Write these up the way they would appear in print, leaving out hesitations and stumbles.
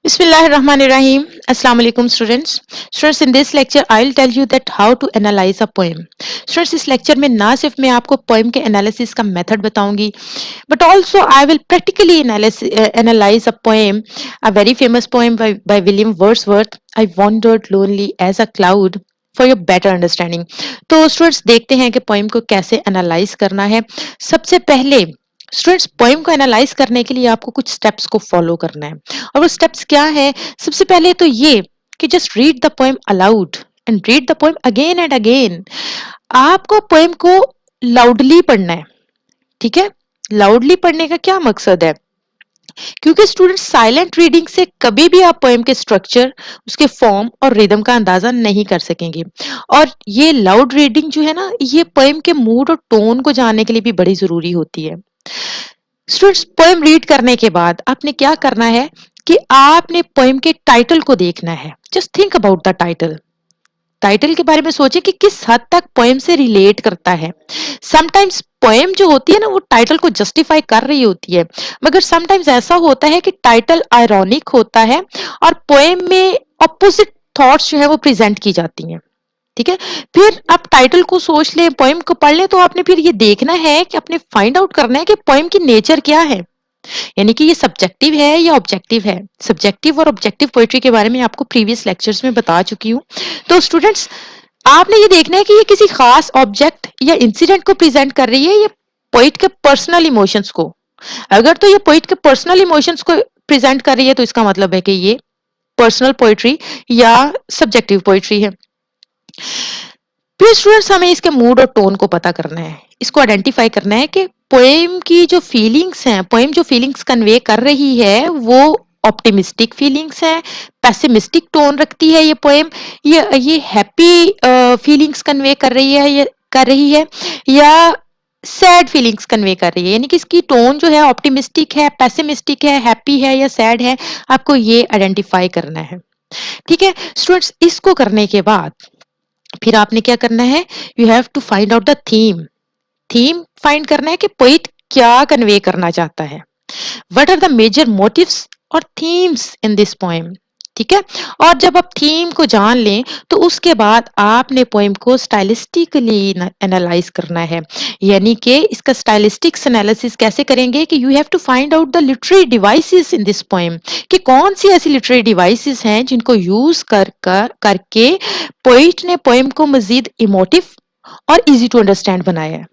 Bismillahirrahmanirrahim. Assalamu alaikum students. Students, in this lecture I'll tell you that how to analyze a poem. Students, इस lecture में ना सिर्फ मैं आपको poem के एनालिसिस का मेथड बताऊंगी, but also I will practically analyze a poem, a very famous poem by William Wordsworth. I wandered lonely as a cloud for your better understanding. तो स्टूडेंट्स देखते हैं कि पोएम को कैसे एनालाइज करना है। सबसे पहले स्टूडेंट्स पोएम को एनालाइज करने के लिए आपको कुछ स्टेप्स को फॉलो करना है और वो स्टेप्स क्या है। सबसे पहले तो ये कि just read the poem allowed and read the poem again and again. आपको पोएम को लाउडली पढ़ना है, ठीक है। लाउडली पढ़ने का क्या मकसद है? क्योंकि स्टूडेंट साइलेंट रीडिंग से कभी भी आप पोएम के स्ट्रक्चर, उसके फॉर्म और रिदम का अंदाजा नहीं कर सकेंगे। और ये लाउड रीडिंग जो है ना, ये पोएम के मूड और टोन को जानने के लिए भी बड़ी जरूरी होती है। स्टूडेंट्स पोएम रीड करने के बाद आपने क्या करना है कि आपने पोएम के टाइटल को देखना है। Just think about the title. Title के बारे में सोचे कि किस हद तक पोएम से रिलेट करता है। समटाइम्स पोएम जो होती है ना, वो टाइटल को जस्टिफाई कर रही होती है, मगर समटाइम्स ऐसा होता है कि टाइटल आयरॉनिक होता है और पोएम में ऑपोजिट थॉट्स जो है वो प्रेजेंट की जाती हैं, ठीक है। फिर आप टाइटल को सोच लें, पोएम को पढ़ लें, तो आपने फिर ये देखना है कि आपने फाइंड आउट करना है कि पोएम की नेचर क्या है, यानी कि ये सब्जेक्टिव है या ऑब्जेक्टिव है। सब्जेक्टिव और ऑब्जेक्टिव पोएट्री के बारे में आपको प्रीवियस लेक्चर्स में बता चुकी हूँ। तो स्टूडेंट्स, आपने ये देखना है कि ये किसी खास ऑब्जेक्ट या इंसिडेंट को प्रेजेंट कर रही है या पोइट के पर्सनल इमोशंस को। अगर तो ये पोइट के पर्सनल इमोशंस को प्रेजेंट कर रही है तो इसका मतलब है कि ये पर्सनल पोइट्री या सब्जेक्टिव पोइट्री है। फिर स्टूडेंट्स, हमें इसके मूड और टोन को पता करना है, इसको आइडेंटिफाई करना है कि पोएम की जो फीलिंग्स हैं, पोएम जो फीलिंग्स कन्वे कर रही है वो ऑप्टिमिस्टिक फीलिंग्स है, पेसिमिस्टिक टोन रखती है ये पोएम, ये हैप्पी फीलिंग्स कन्वे कर रही है, ये कर रही है, या सैड फीलिंग्स कन्वे कर रही है। यानी कि इसकी टोन जो है ऑप्टिमिस्टिक है, पेसिमिस्टिक है, हैप्पी है या सैड है, आपको ये आइडेंटिफाई करना है, ठीक है। स्टूडेंट्स, इसको करने के बाद फिर आपने क्या करना है, you have to find out the theme. Theme find करना है कि पोइट क्या कन्वे करना चाहता है। What are the major motives और थीम्स इन दिस पोएम, ठीक है। और जब आप थीम को जान लें तो उसके बाद आपने पोएम को स्टाइलिस्टिकली एनालाइज करना है। यानी कि इसका स्टाइलिस्टिक्स एनालिसिस कैसे करेंगे कि you have to find out the literary devices in this poem, कि कौन सी ऐसी लिटरेरी डिवाइसेस हैं जिनको यूज करके पोइट ने पोएम को मजीद इमोटिव और इजी टू अंडरस्टैंड बनाया है,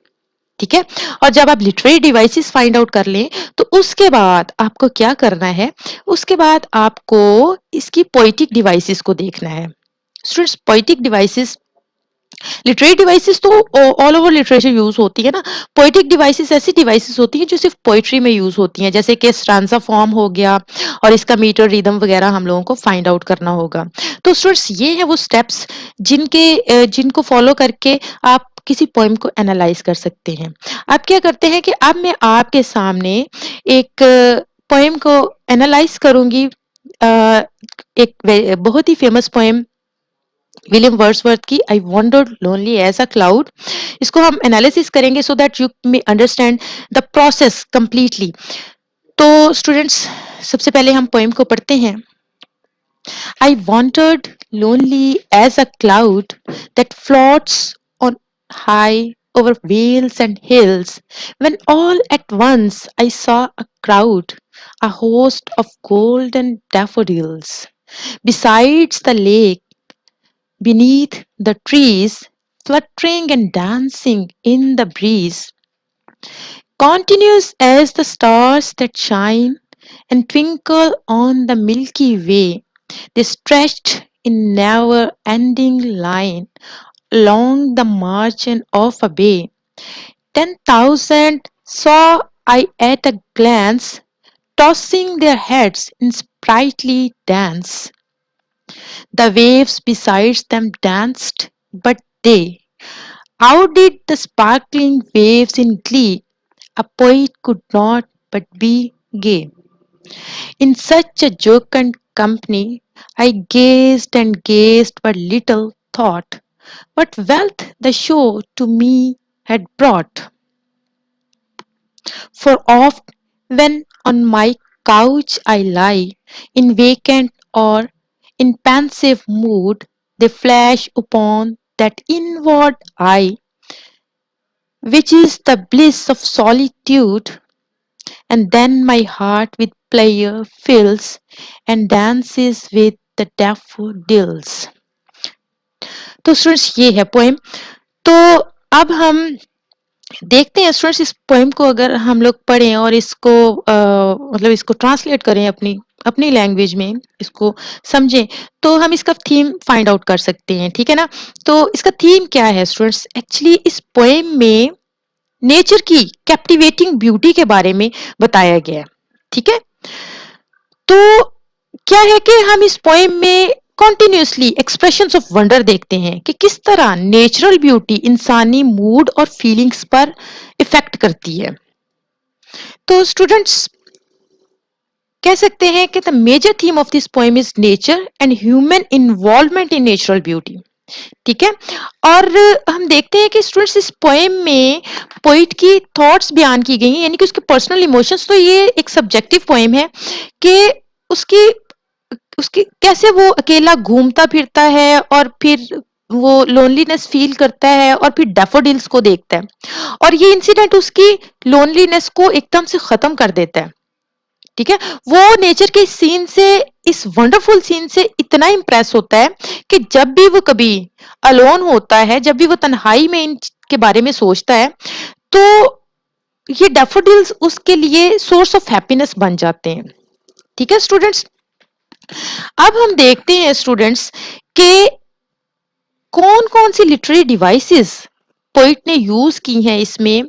ठीक है। और जब आप लिटरेरी डिवाइसेस फाइंड आउट कर लें तो उसके बाद आपको क्या करना है, उसके बाद आपको इसकी पोइटिक डिवाइसेस को देखना है। Students, poetic devices, literary devices तो ऑल ओवर लिटरेचर यूज होती है ना। पोइटिक डिवाइसेस ऐसी डिवाइसेस होती हैं जो सिर्फ पोइट्री में यूज होती हैं, जैसे कि स्टांजा फॉर्म हो गया और इसका मीटर रिदम वगैरह हम लोगों को फाइंड आउट करना होगा। तो स्टूडेंट्स, ये है वो स्टेप्स जिनको फॉलो करके आप किसी पोएम को एनालाइज कर सकते हैं। आप क्या करते हैं कि अब मैं आपके सामने एक पोएम को एनालाइज करूंगी। एक बहुत ही फेमस पोएम विलियम वर्ड्सवर्थ की, I wandered lonely as a cloud. इसको हम एनालिसिस करेंगे so that you may understand the process completely. तो स्टूडेंट्स, सबसे पहले हम पोएम को पढ़ते हैं। I wandered lonely as a cloud that floats on high over vales and hills, when all at once I saw a crowd, a host of golden daffodils. Besides the lake, beneath the trees, fluttering and dancing in the breeze, continuous as the stars that shine and twinkle on the Milky Way. They stretched in never ending line along the margin of a bay. 10,000 saw I at a glance, tossing their heads in sprightly dance. The waves beside them danced, but they outdid the sparkling waves in glee. A poet could not but be gay. In such a jocund company, I gazed and gazed, but little thought what wealth the show to me had brought. For oft, when on my couch I lie, in vacant or in pensive mood, they flash upon that inward eye, which is the bliss of solitude, and then my heart with pleasure fills and dances with the daffodils. तो students ये है poem. तो अब हम देखते हैं students इस poem को अगर हम लोग पढ़ें और इसको मतलब इसको ट्रांसलेट करें अपनी अपनी लैंग्वेज में इसको समझें तो हम इसका थीम फाइंड आउट कर सकते हैं, ठीक है ना? तो इसका थीम क्या है स्टूडेंट्स? एक्चुअली इस पोएम में नेचर की कैप्टिवेटिंग ब्यूटी के बारे में बताया गया है, ठीक है? तो क्या है कि हम इस पोएम में कॉन्टिन्यूसली एक्सप्रेशंस ऑफ वंडर देखते हैं कि किस तरह नेचुरल ब्यूटी इंसानी मूड और फीलिंग्स पर इफेक्ट करती है। तो स्टूडेंट्स कह सकते हैं कि the major theme of this poem is nature and human involvement in natural beauty, ठीक है? और हम देखते हैं कि स्टूडेंट्स इस पोएम में पोइट की थॉट्स बयान की गई हैं, यानी कि उसके पर्सनल इमोशंस। तो ये एक सब्जेक्टिव पोएम है कि उसकी उसकी कैसे वो अकेला घूमता फिरता है और फिर वो लोनलीनेस फील करता है और फिर डैफोडिल्स को देखता है और ये इंसिडेंट उसकी लोनलीनेस को एकदम से खत्म कर देता है, ठीक है? वो नेचर के सीन से इस वंडरफुल सीन से इतना इम्प्रेस होता है कि जब भी वो कभी अलोन होता है, जब भी वो तन्हाई में इनके बारे में सोचता है, तो ये डैफोडिल्स उसके लिए सोर्स ऑफ हैप्पीनेस बन जाते हैं, ठीक है स्टूडेंट्स? अब हम देखते हैं स्टूडेंट्स कि कौन-कौन सी लिटरेरी डिवाइसेस पोएट ने यूज की हैं इसमें,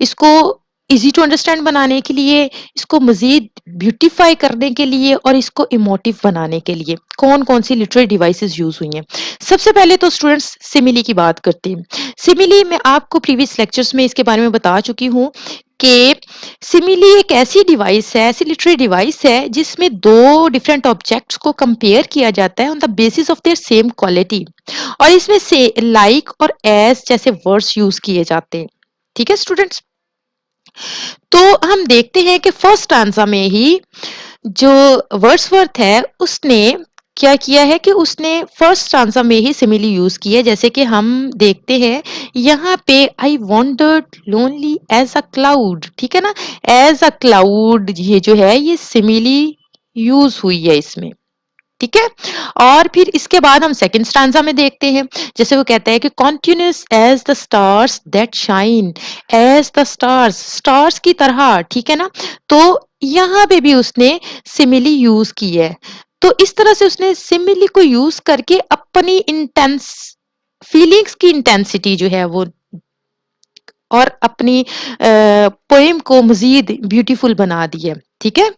इसको इजी टू अंडरस्टैंड बनाने के लिए, इसको मजीद ब्यूटीफाई करने के लिए और इसको इमोटिव बनाने के लिए कौन-कौन सी लिटरेरी डिवाइसेस यूज हुई हैं। सबसे पहले तो स्टूडेंट्स सिमिली की बात करते हैं। सिमिली मैं आपको प्रीवियस लेक्चर्स में इसके बारे में बता चुकी हूँ कि सिमिली एक ऐसी डिवाइस है, ऐसी लिटरेरी डिवाइस है जिसमें दो डिफरेंट ऑब्जेक्ट्स को कंपेयर किया जाता है on the basis of their same quality और इसमें से लाइक और एज जैसे वर्ड्स यूज किए जाते हैं, ठीक है स्टूडेंट्स? तो हम देखते हैं कि फर्स्ट स्टैंजा में ही जो वर्ड्सवर्थ है उसने क्या किया है कि उसने फर्स्ट स्टैंजा में ही सिमिली यूज की है। जैसे कि हम देखते हैं यहाँ पे I wandered lonely as a cloud, ठीक है ना? एज अ क्लाउड ये जो है ये सिमिली यूज हुई है इसमें, ठीक है? और फिर इसके बाद हम सेकंड स्टैंजा में देखते हैं, जैसे वो कहता है कि continuous as the stars that shine, as the stars, stars की तरह, ठीक है ना? तो यहाँ पे भी उसने सिमिली यूज की है। तो इस तरह से उसने सिमिली को यूज करके अपनी इंटेंस फीलिंग्स की इंटेंसिटी जो है वो और अपनी पोएम को मजीद ब्यूटीफुल बना दी है, ठीक है?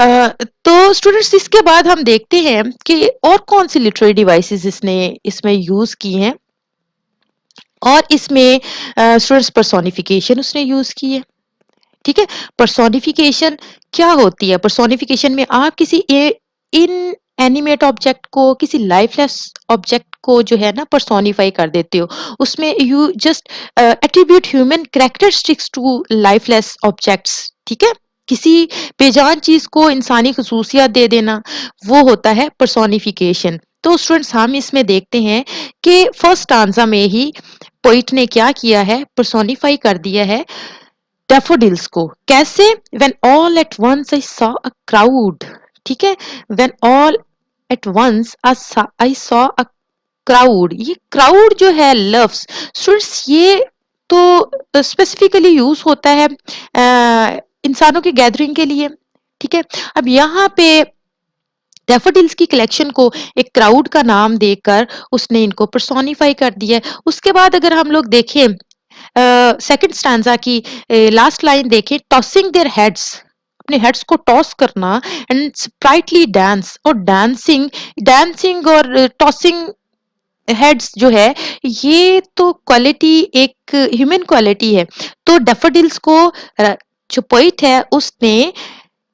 तो स्टूडेंट्स इसके बाद हम देखते हैं कि और कौन सी लिटरेरी डिवाइसेस इसने इसमें यूज की हैं और इसमें स्टूडेंट्स पर्सोनिफिकेशन उसने यूज की है, ठीक है? पर्सोनिफिकेशन क्या होती है? पर्सोनिफिकेशन में आप किसी इन एनिमेट ऑब्जेक्ट को, किसी लाइफलेस ऑब्जेक्ट को जो है ना पर्सोनिफाई कर देते हो। उसमें you just attribute human characteristics to lifeless objects, ठीक है? किसी बेजान चीज को इंसानी खसूसियात दे देना, वो होता है पर्सोनिफिकेशन। तो स्टूडेंट्स हम इसमें देखते हैं कि फर्स्ट स्टांजा में ही पोइट ने क्या किया है, पर्सोनिफाई कर दिया है डैफोडिल्स को। कैसे? When all at once I saw a crowd, ठीक है? When all at once I saw a crowd, ये क्राउड जो है लफ्ज स्टूडेंट्स ये तो स्पेसिफिकली यूज होता है इंसानों की गैदरिंग के लिए, ठीक है? अब यहाँ पे डैफोडिल्स की कलेक्शन को एक क्राउड का नाम देकर उसने इनको पर्सोनिफाई कर दिया है। उसके बाद अगर हम लोग देखें सेकंड स्टैंजा की लास्ट लाइन देखें, टॉसिंग देयर हेड्स, अपने हेड्स को टॉस करना एंड स्प्राइटली डांस, और डांसिंग डांसिंग और टॉसिंग हेड्स जो है ये तो क्वालिटी एक ह्यूमन क्वालिटी है। तो डैफोडिल्स को जो पोइट है उसने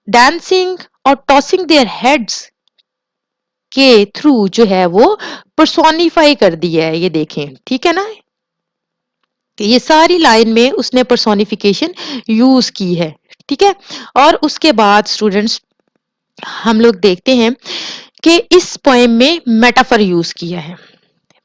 डांसिंग और टॉसिंग देयर हेड्स के थ्रू जो है वो पर्सोनिफाई कर दिया है, ये देखें, ठीक है ना? ये सारी लाइन में उसने पर्सोनिफिकेशन यूज की है, ठीक है? और उसके बाद स्टूडेंट्स हम लोग देखते हैं कि इस पोएम में मेटाफर यूज किया है।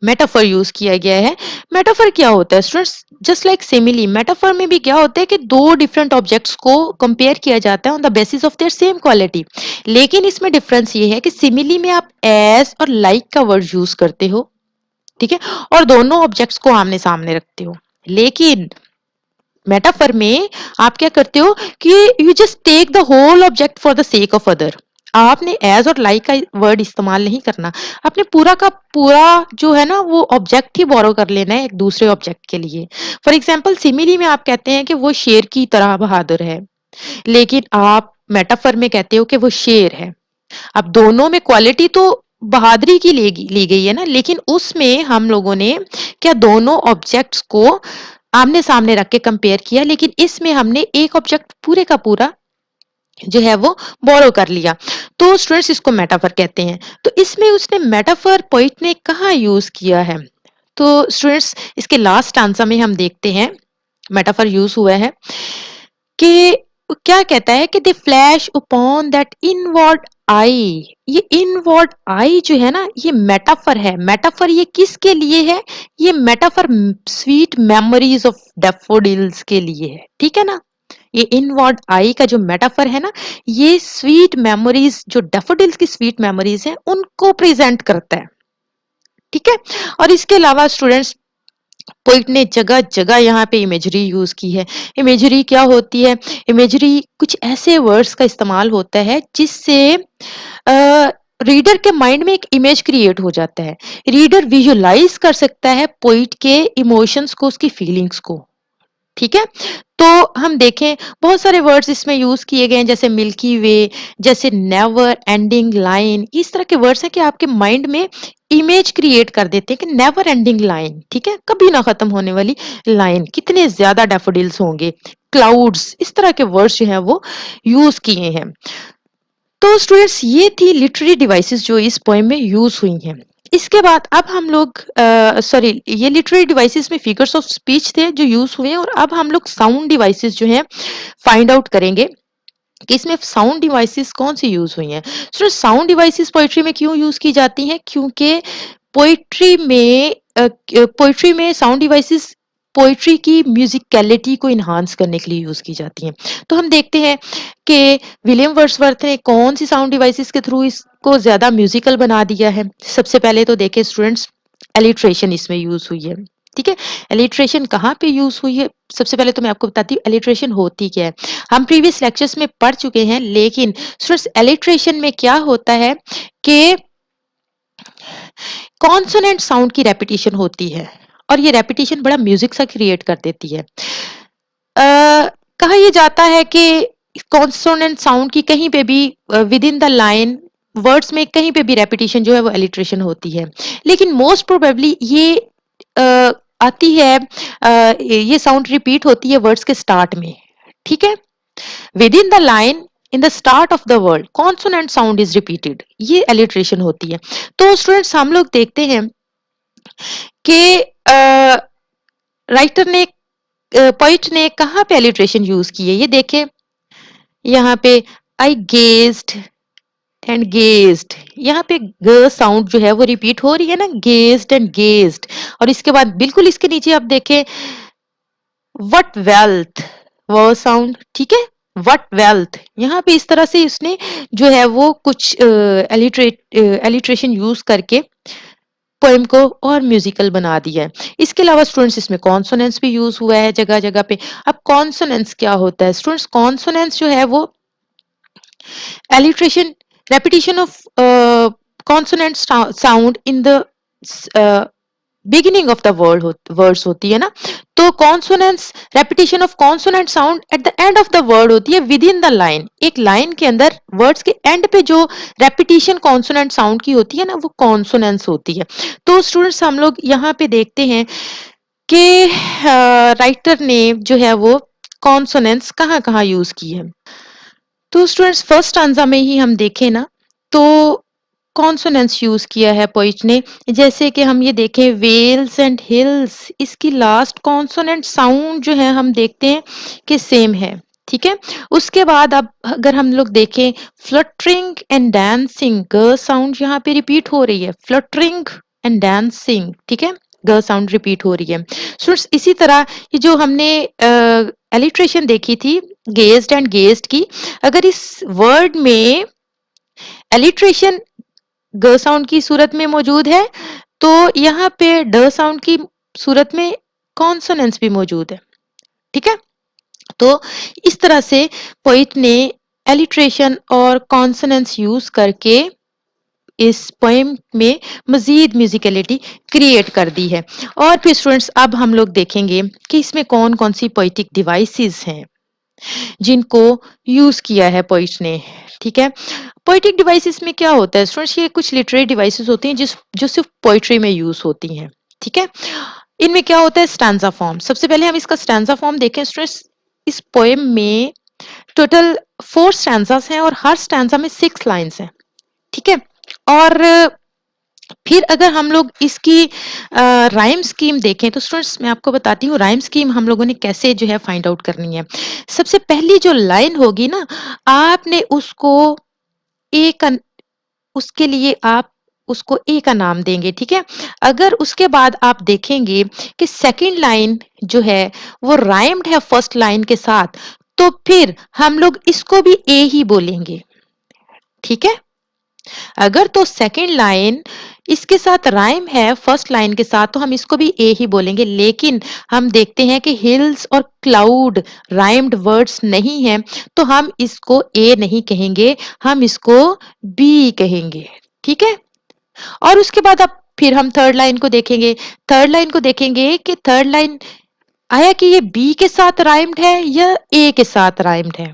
मेटाफर यूज किया गया है। मेटाफर क्या होता है students? Just like simile, metaphor में भी क्या होता है कि दो डिफरेंट ऑब्जेक्ट्स को कंपेयर किया जाता है on the basis of their same quality. लेकिन इसमें डिफरेंस ये है कि सिमिली में आप एज और लाइक का वर्ड यूज करते हो, ठीक है, और दोनों ऑब्जेक्ट्स को आमने सामने रखते हो। लेकिन मेटाफर में आप क्या करते हो कि you just take the whole object for the sake of other. आपने एज और लाइक का वर्ड इस्तेमाल नहीं करना, आपने पूरा का पूरा जो है ना वो ऑब्जेक्ट ही बोरो कर लेना है एक दूसरे ऑब्जेक्ट के लिए। फॉर एग्जाम्पल सिमिली में आप कहते हैं कि वो शेर की तरह बहादुर है, लेकिन आप मेटाफर में कहते हो कि वो शेर है। अब दोनों में क्वालिटी तो बहादुरी की ली गई है ना, लेकिन उसमें हम लोगों ने क्या दोनों ऑब्जेक्ट्स को आमने सामने रख के कंपेयर किया, लेकिन इसमें हमने एक ऑब्जेक्ट पूरे का पूरा जो है वो बोरो कर लिया। तो स्टूडेंट्स इसको मेटाफर कहते हैं। तो इसमें उसने मेटाफर पोइट ने कहाँ यूज किया है? तो स्टूडेंट्स इसके लास्ट आंसर में हम देखते हैं मेटाफर यूज हुआ है कि क्या कहता है कि दे फ्लैश अपॉन दैट इनवर्ड आई। ये इनवर्ड आई जो है ना ये मेटाफर है। मेटाफर ये किसके लिए है? ये metaphor sweet memories of daffodils के लिए है, ठीक है ना। ये इनवर्ड आई का जो मेटाफर है ना, ये स्वीट मेमोरीज जो डैफोडिल्स की स्वीट मेमोरीज हैं उनको प्रेजेंट करता है, ठीक है। और इसके अलावा स्टूडेंट्स पोइट ने जगह जगह यहाँ पे इमेजरी यूज की है। इमेजरी क्या होती है? इमेजरी कुछ ऐसे वर्ड्स का इस्तेमाल होता है जिससे रीडर के माइंड में एक इमेज क्रिएट हो जाता है। रीडर विजुलाइज कर सकता है पोइट के इमोशंस को, उसकी फीलिंग्स को, ठीक है। तो हम देखें बहुत सारे वर्ड्स इसमें यूज किए गए हैं, जैसे मिल्की वे, जैसे नेवर एंडिंग लाइन। इस तरह के वर्ड्स हैं कि आपके माइंड में इमेज क्रिएट कर देते हैं कि नेवर एंडिंग लाइन, ठीक है, कभी ना खत्म होने वाली लाइन, कितने ज्यादा डैफोडिल्स होंगे, क्लाउड्स, इस तरह के वर्ड्स जो हैं वो यूज किए हैं। तो स्टूडेंट्स ये थी लिटरेरी डिवाइसेस जो इस पोएम में यूज हुई हैं। इसके बाद अब हम लोग सॉरी, ये लिटरेरी डिवाइसेस में फिगर्स ऑफ स्पीच थे जो यूज हुए हैं, और अब हम लोग साउंड डिवाइसेस जो हैं फाइंड आउट करेंगे कि इसमें साउंड डिवाइसेस कौन सी यूज हुई हैं। सो साउंड डिवाइसेस पोइट्री में क्यों यूज की जाती हैं? क्योंकि पोइट्री में साउंड डिवाइसेस पोइट्री की म्यूजिकलिटी को इन्हांस करने के लिए यूज की जाती हैं। तो हम देखते हैं कि विलियम वर्ड्सवर्थ ने कौन सी साउंड डिवाइसेस के थ्रू इसको ज्यादा म्यूजिकल बना दिया है। सबसे पहले तो देखें स्टूडेंट्स, एलिट्रेशन इसमें यूज हुई है, ठीक है। एलिट्रेशन कहाँ पे यूज हुई है? सबसे पहले तो मैं आपको बताती हूँ एलिट्रेशन होती क्या है। हम प्रीवियस लेक्चर्स में पढ़ चुके हैं, लेकिन स्टूडेंट्स एलिट्रेशन में क्या होता है कि कॉन्सोनेंट साउंड की रेपिटेशन होती है, और ये रेपिटेशन बड़ा म्यूजिक सा क्रिएट कर देती है। कहा यह जाता है कि कॉन्सोनेंट साउंड की कहीं पे भी with in the line words में कहीं पे भी रेपिटेशन जो है वो एलिट्रेशन होती है। लेकिन मोस्ट प्रोबेबली ये आती है, ये साउंड रिपीट होती है वर्ड्स के स्टार्ट में, ठीक है। With in the line in the start of the word consonant sound is repeated, ये एलिट्रेशन होती है। तो स्टूडेंट्स हम लोग देखते हैं कि राइटर ने पोइट ने कहाँ पे एलिट्रेशन यूज की है, ये देखें यहाँ पे आई गेज्ड एंड गेज्ड, यहाँ पे ग साउंड जो है वो रिपीट हो रही है ना, गेज्ड एंड गेज्ड। और इसके बाद बिल्कुल इसके नीचे आप देखें व्हाट वेल्थ, वो साउंड, ठीक है, व्हाट वेल्थ। यहाँ पे इस तरह से उसने जो है वो कुछ एलिट्रेशन यूज करके पोएम को और म्यूजिकल बना दिया है। इसके अलावा स्टूडेंट्स इसमें कॉन्सोनेंस भी यूज हुआ है जगह जगह पे। अब कॉन्सोनेंस क्या होता है स्टूडेंट्स? कॉन्सोनेंस जो है वो alliteration, repetition of consonant sound in the beginning of the word words होती है ना। तो consonance, repetition of consonant sound at the end of the word होती है विद इन द लाइन। एक लाइन के अंदर वर्ड्स के एंड पे जो रेपिटेशन कॉन्सोनेंट साउंड की होती है ना वो कॉन्सोनेंस होती है। तो स्टूडेंट्स हम लोग यहाँ पे देखते हैं कि राइटर ने जो है वो कॉन्सोनेंस कहाँ कहाँ यूज की है। तो स्टूडेंट्स फर्स्ट स्टांजा में ही हम देखें ना, तो कॉन्सोनेंस यूज किया है पोइट ने। जैसे कि हम ये देखें वेल्स एंड हिल्स, इसकी लास्ट कॉन्सोनेंट साउंड जो है हम देखते हैं कि सेम है, ठीक है। उसके बाद अब अगर हम लोग देखें फ्लटरिंग एंड डांसिंग, ग साउंड यहाँ पे रिपीट हो रही है, फ्लटरिंग एंड डांसिंग, ठीक है, ग साउंड रिपीट हो रही है। सो इसी तरह ये जो हमने एलिट्रेशन देखी थी गेज्ड एंड गेज्ड की, अगर इस वर्ड में एलिट्रेशन ग साउंड की सूरत में मौजूद है तो यहाँ पे ड साउंड की सूरत में कॉन्सोनेंस भी मौजूद है, ठीक है। तो इस तरह से पोइट ने एलिट्रेशन और कॉन्सोनेंस यूज करके इस पोएम में मजीद म्यूजिकलिटी क्रिएट कर दी है। और फिर स्टूडेंट्स अब हम लोग देखेंगे कि इसमें कौन कौन सी पोइटिक डिवाइसेस हैं जिनको यूज किया है पोइट ने, ठीक है। पोइटिक डिवाइसेस में क्या होता है स्टूडेंट्स, ये कुछ लिटरेरी डिवाइसेस होती हैं जिस जो सिर्फ पोइट्री में यूज होती हैं, ठीक है। इनमें क्या होता है स्टैंजा फॉर्म। सबसे पहले हम इसका स्टैंजा फॉर्म देखें स्टूडेंट्स। इस पोएम में टोटल 4 स्टैंजास हैं और हर स्टैंजा में 6 लाइंस हैं, ठीक है। और फिर अगर हम लोग इसकी राइम स्कीम देखें तो स्टूडेंट्स मैं आपको बताती हूँ राइम स्कीम हम लोगों ने कैसे जो है फाइंड आउट करनी है। सबसे पहली जो लाइन होगी ना, आपने उसको ए का, उसके लिए आप उसको ए का नाम देंगे, ठीक है। अगर उसके बाद आप देखेंगे कि सेकंड लाइन जो है वो राइम्ड है फर्स्ट लाइन के साथ, तो फिर हम लोग इसको भी ए ही बोलेंगे, ठीक है। अगर तो सेकंड लाइन इसके साथ राइम है फर्स्ट लाइन के साथ तो हम इसको भी ए ही बोलेंगे, लेकिन हम देखते हैं कि हिल्स और क्लाउड राइम्ड वर्ड्स नहीं है तो हम इसको ए नहीं कहेंगे, हम इसको बी कहेंगे, ठीक है। और उसके बाद अब फिर हम थर्ड लाइन को देखेंगे। थर्ड लाइन को देखेंगे कि थर्ड लाइन आया कि ये बी के साथ राइम्ड है या ए के साथ राइम्ड है।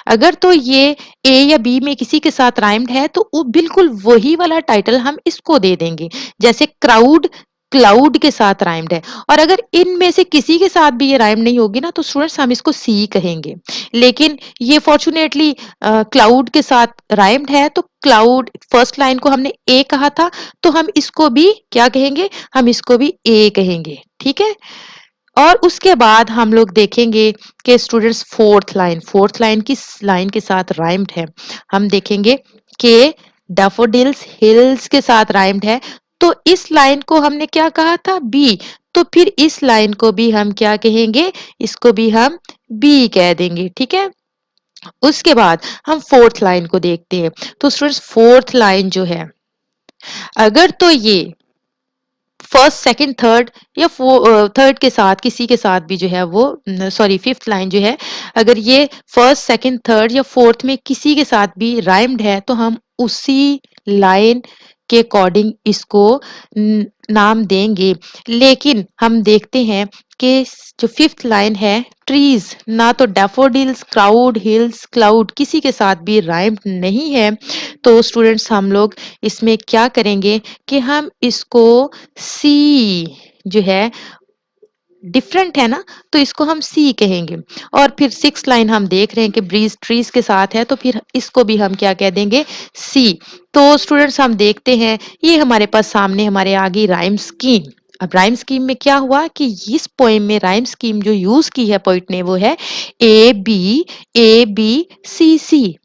अगर तो ये ए या बी में किसी के साथ राइम्ड है तो वो बिल्कुल वही वाला टाइटल हम इसको दे देंगे, जैसे क्राउड क्लाउड के साथ राइम्ड है। और अगर इनमें से किसी के साथ भी ये राइम नहीं होगी ना तो स्टूडेंट्स हम इसको सी कहेंगे, लेकिन ये फॉर्चुनेटली क्लाउड के साथ राइम्ड है तो क्लाउड फर्स्ट लाइन को हमने ए कहा था तो हम इसको भी क्या कहेंगे, हम इसको भी ए कहेंगे, ठीक है। और उसके बाद हम लोग देखेंगे कि स्टूडेंट्स फोर्थ लाइन किस लाइन के साथ राइम्ड है। हम देखेंगे कि डैफोडिल्स हिल्स के साथ राइम्ड है तो इस लाइन को हमने क्या कहा था बी, तो फिर इस लाइन को भी हम क्या कहेंगे, इसको भी हम बी कह देंगे, ठीक है। उसके बाद हम फोर्थ लाइन को देखते हैं। तो स्टूडेंट्स फोर्थ लाइन जो है अगर तो ये फर्स्ट सेकंड थर्ड या थर्ड के साथ किसी के साथ भी जो है वो सॉरी फिफ्थ लाइन जो है अगर ये फर्स्ट सेकंड थर्ड या फोर्थ में किसी के साथ भी राइम्ड है तो हम उसी लाइन के अकॉर्डिंग इसको नाम देंगे। लेकिन हम देखते हैं कि जो फिफ्थ लाइन है ट्रीज, ना तो डैफोडिल्स क्राउड हिल्स क्लाउड किसी के साथ भी राइम्ड नहीं है, तो स्टूडेंट्स हम लोग इसमें क्या करेंगे कि हम इसको सी जो है डिफरेंट है ना तो इसको हम सी कहेंगे। और फिर सिक्स लाइन हम देख रहे हैं कि ब्रीज ट्रीज के साथ है तो फिर इसको भी हम क्या कह देंगे सी। तो स्टूडेंट्स हम देखते हैं ये हमारे पास सामने हमारे आगे राइम स्कीम। अब राइम स्कीम में क्या हुआ कि इस पोएम में राइम स्कीम जो यूज की है पोइट ने वो है ए बी सी सी।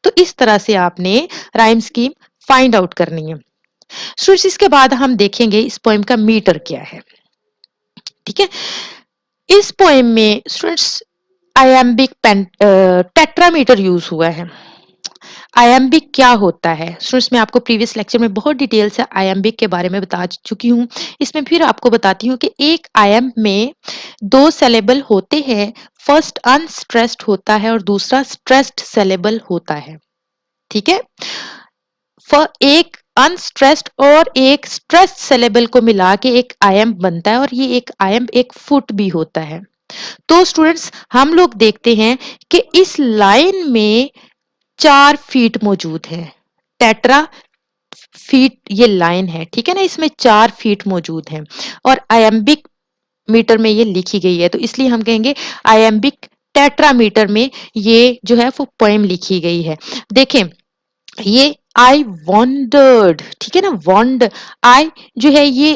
तो इस तरह से आपने राइम स्कीम फाइंड आउट करनी है। स्टूडेंट्स इसके बाद हम देखेंगे इस पोएम का मीटर क्या है, ठीक है। इस पोएम में स्टूडेंट्स आयम्बिक टेट्रामीटर यूज हुआ है। आयम्बिक क्या होता है स्टूडेंट्स, मैं आपको प्रीवियस लेक्चर में बहुत डिटेल से आयम्बिक के बारे में बता चुकी हूँ। इसमें फिर आपको बताती हूँ कि एक आयम्ब में 2 सेलेबल होते हैं, फर्स्ट अनस्ट्रेस्ड होता है और दूसरा स्ट्रेस्ड सेलेबल होता है, ठीक है। एक अनस्ट्रेस्ड और एक स्ट्रेस्ड सिलेबल को मिला के एक आयम्ब बनता है और ये एक आयम्ब एक फुट भी होता है। तो स्टूडेंट्स हम लोग देखते हैं कि इस लाइन में 4 फीट मौजूद है। टेट्रा फीट ये लाइन है, ठीक है ना, इसमें 4 फीट मौजूद है और आयम्बिक मीटर में ये लिखी गई है तो इसलिए हम कहेंगे आयम्बिक टेट्रामीटर में ये जो है वो पोएम लिखी गई है। देखें ये आई वॉन्डर्ड, ठीक है ना, वॉन्ड आई जो है ये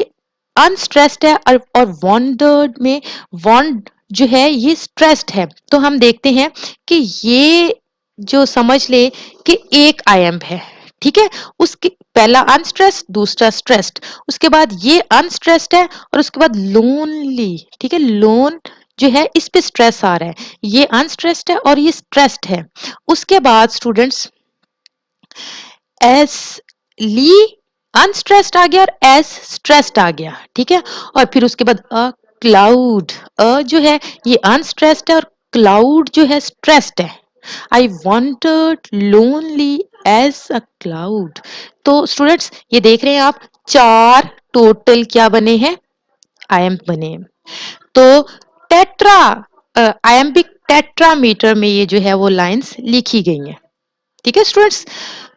अनस्ट्रेस्ड है और वॉन्डर्ड में वॉन्ड जो है ये स्ट्रेस्ड है। तो हम देखते हैं कि ये जो समझ ले कि एक आयम्ब है, ठीक है? उसके पहला अनस्ट्रेस्ड, दूसरा स्ट्रेस्ड, उसके बाद ये अनस्ट्रेस्ड है और उसके बाद लोनली, ठीक है? लोन जो है इस पे स्ट्रेस आ रहा है, ये अनस्ट्रेस्ड है और ये स्ट्रेस्ड है। उसके बाद स्टूडेंट्स एस ली अनस्ट्रेस्ड आ गया और एस स्ट्रेस्ड आ गया, ठीक है? और फिर उसके बाद अ क्लाउड, जो है ये अनस्ट्रेस्ड है और क्लाउड जो है स्ट्रेस्ड है। I wanted lonely as a cloud. तो स्टूडेंट्स ये देख रहे हैं आप, चार टोटल क्या बने हैं, आयम बने हैं। तो टेट्रा आयम्बिक टेट्रामीटर में ये जो है वो लाइंस लिखी गई हैं, ठीक है स्टूडेंट्स?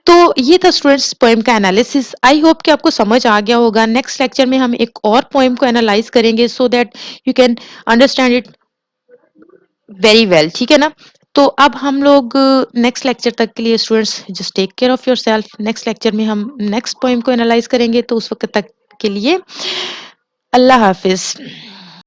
तो ये था स्टूडेंट्स पोएम का एनालिसिस। आई होप कि आपको समझ आ गया होगा। नेक्स्ट लेक्चर में हम एक और पोएम को एनालाइज करेंगे so that you can understand it very well, ठीक है ना? तो अब हम लोग नेक्स्ट लेक्चर तक के लिए students just take care of yourself. Next lecture में हम नेक्स्ट पोएम को एनालाइज करेंगे, तो उस वक्त तक के लिए अल्लाह हाफिज।